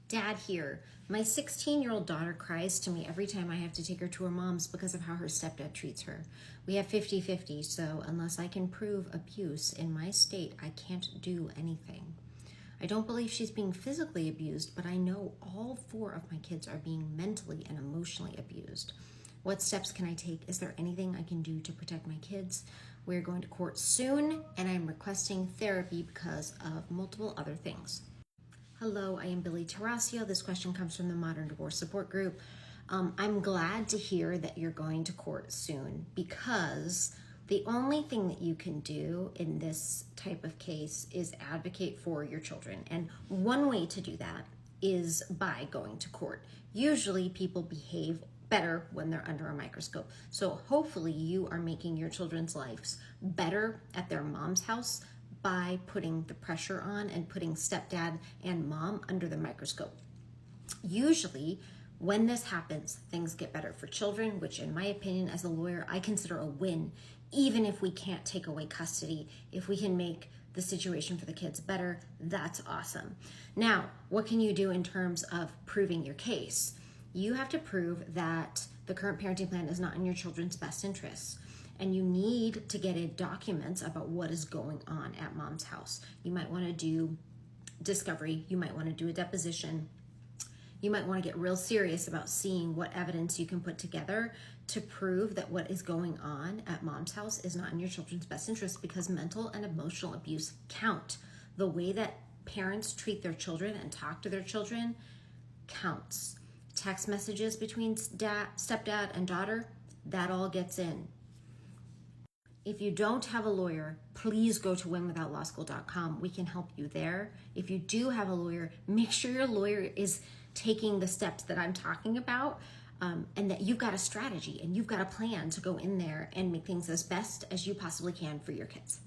Dad here. My 16-year-old daughter cries to me every time I have to take her to her mom's because of how her stepdad treats her. We have 50-50, so unless I can prove abuse in my state, I can't do anything. I don't believe she's being physically abused, but I know all 4 of my kids are being mentally and emotionally abused. What steps can I take? Is there anything I can do to protect my kids? We're going to court soon, and I'm requesting therapy because of multiple other things. Hello, I am Billy Tarasio. This question comes from the Modern Divorce Support Group. I'm glad to hear that you're going to court soon, because the only thing that you can do in this type of case is advocate for your children. And one way to do that is by going to court. Usually people behave better when they're under a microscope. So hopefully you are making your children's lives better at their mom's house by putting the pressure on and putting stepdad and mom under the microscope. Usually, when this happens, things get better for children, which in my opinion as a lawyer, I consider a win. Even if we can't take away custody, if we can make the situation for the kids better, that's awesome. Now, what can you do in terms of proving your case? You have to prove that the current parenting plan is not in your children's best interests. And you need to get documents about what is going on at mom's house. You might want to do discovery. You might want to do a deposition. You might want to get real serious about seeing what evidence you can put together to prove that what is going on at mom's house is not in your children's best interest, because mental and emotional abuse count. The way that parents treat their children and talk to their children counts. Text messages between stepdad and daughter, that all gets in. If you don't have a lawyer, please go to winwithoutlawschool.com. We can help you there. If you do have a lawyer, make sure your lawyer is taking the steps that I'm talking about, and that you've got a strategy and you've got a plan to go in there and make things as best as you possibly can for your kids.